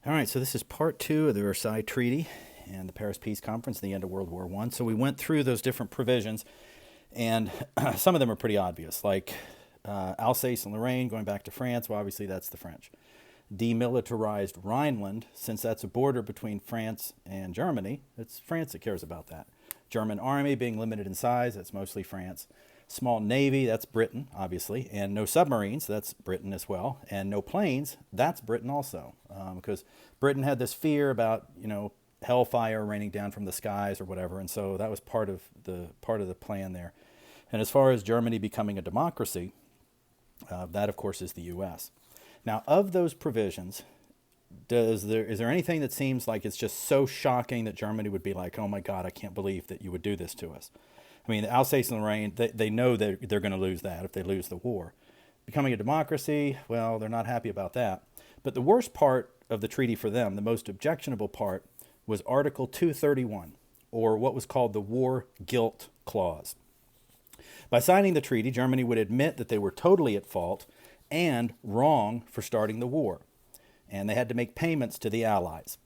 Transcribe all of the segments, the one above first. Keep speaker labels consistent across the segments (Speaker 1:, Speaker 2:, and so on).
Speaker 1: All right, so this is part two of the Versailles Treaty and the Paris Peace Conference, the end of World War I. So we went through those different provisions, and some of them are pretty obvious, like Alsace and Lorraine going back to France. Well, obviously that's the French. Demilitarized Rhineland, since that's a border between France and Germany, it's France that cares about that. German army being limited in size, that's mostly France. Small navy, that's Britain, obviously, and no submarines, that's Britain as well, and no planes, that's Britain also, because Britain had this fear about hellfire raining down from the skies or whatever, and so that was part of the plan there. And as far as Germany becoming a democracy, that of course is the U.S. Now, of those provisions, is there anything that seems like it's just so shocking that Germany would be like, oh my God, I can't believe that you would do this to us? I mean, Alsace and Lorraine, they know that they're going to lose that if they lose the war. Becoming a democracy, well, they're not happy about that. But the worst part of the treaty for them, the most objectionable part, was Article 231, or what was called the War Guilt Clause. By signing the treaty, Germany would admit that they were totally at fault and wrong for starting the war. And they had to make payments to the Allies.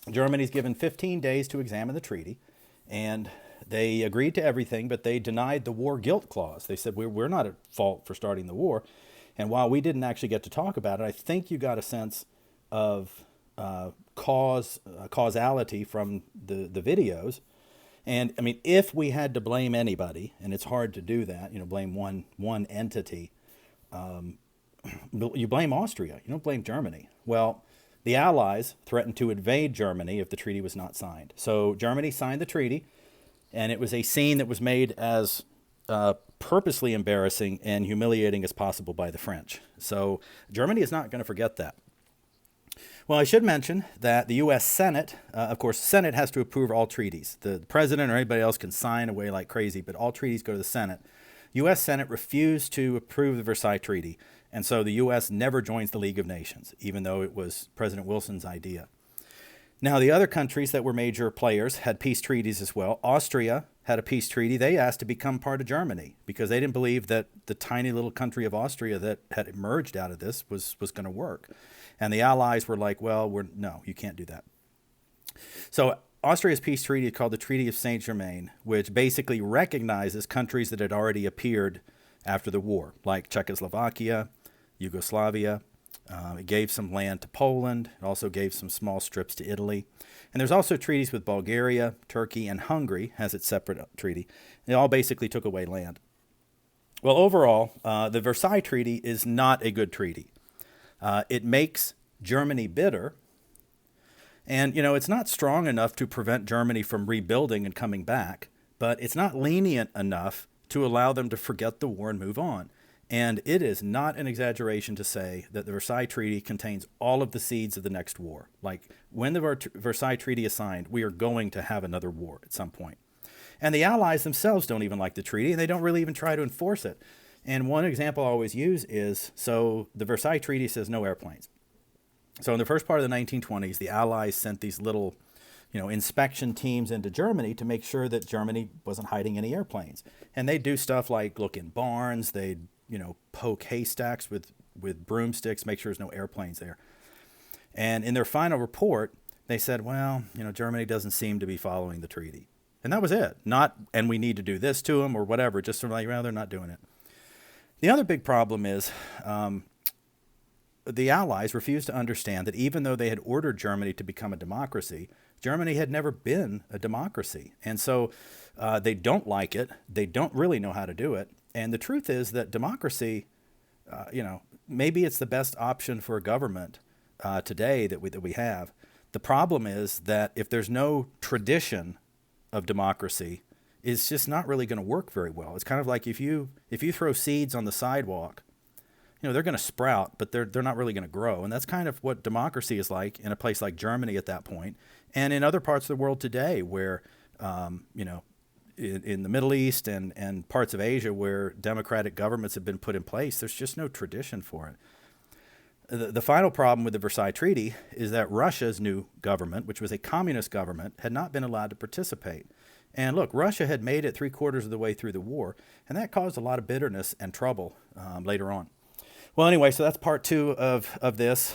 Speaker 1: Germany's given 15 days to examine the treaty, and they agreed to everything, but they denied the war guilt clause. They said, we're not at fault for starting the war. And while we didn't actually get to talk about it, I think you got a sense of causality from the videos. And I mean, if we had to blame anybody, and it's hard to do that, blame one entity, you blame Austria. You don't blame Germany. Well, the Allies threatened to invade Germany if the treaty was not signed. So Germany signed the treaty, and it was a scene that was made as purposely embarrassing and humiliating as possible by the French. So Germany is not going to forget that. Well, I should mention that the U.S. Senate, of course, the Senate has to approve all treaties. The president or anybody else can sign away like crazy, but all treaties go to the Senate. U.S. Senate refused to approve the Versailles Treaty, and so the U.S. never joins the League of Nations, even though it was President Wilson's idea. Now, the other countries that were major players had peace treaties as well. Austria had a peace treaty. They asked to become part of Germany because they didn't believe that the tiny little country of Austria that had emerged out of this was going to work. And the Allies were like, well, no, you can't do that. So Austria's peace treaty is called the Treaty of Saint-Germain, which basically recognizes countries that had already appeared after the war, like Czechoslovakia, Yugoslavia. It gave some land to Poland. It also gave some small strips to Italy. And there's also treaties with Bulgaria, Turkey, and Hungary has its separate treaty. It all basically took away land. Well, overall, the Versailles Treaty is not a good treaty. It makes Germany bitter. And, it's not strong enough to prevent Germany from rebuilding and coming back, but it's not lenient enough to allow them to forget the war and move on. And it is not an exaggeration to say that the Versailles Treaty contains all of the seeds of the next war. Like, when the Versailles Treaty is signed, we are going to have another war at some point. And the Allies themselves don't even like the treaty, and they don't really even try to enforce it. And one example I always use is, so the Versailles Treaty says no airplanes. So in the first part of the 1920s, the Allies sent these little, inspection teams into Germany to make sure that Germany wasn't hiding any airplanes. And they'd do stuff like look in barns, they'd poke haystacks with broomsticks, make sure there's no airplanes there. And in their final report, they said, well, Germany doesn't seem to be following the treaty. And that was it. And we need to do this to them or whatever, just sort of like, well, they're not doing it. The other big problem is the Allies refused to understand that even though they had ordered Germany to become a democracy, Germany had never been a democracy. And so they don't like it. They don't really know how to do it. And the truth is that democracy, maybe it's the best option for a government today that we have. The problem is that if there's no tradition of democracy, it's just not really going to work very well. It's kind of like if you throw seeds on the sidewalk, they're going to sprout, but they're not really going to grow. And that's kind of what democracy is like in a place like Germany at that point, and in other parts of the world today where, in the Middle East and parts of Asia where democratic governments have been put in place, there's just no tradition for it. The final problem with the Versailles Treaty is that Russia's new government, which was a communist government, had not been allowed to participate. And look, Russia had made it 3/4 of the way through the war, and that caused a lot of bitterness and trouble later on. Well, anyway, so that's part two of this.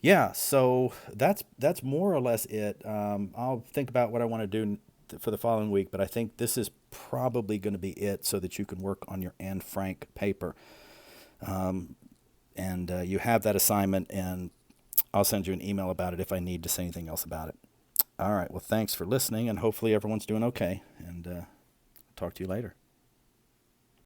Speaker 1: Yeah, so that's more or less it. I'll think about what I want to do for the following week, but I think this is probably going to be it so that you can work on your Anne Frank paper. And you have that assignment, and I'll send you an email about it if I need to say anything else about it. All right, well, thanks for listening, and hopefully everyone's doing okay, and talk to you later.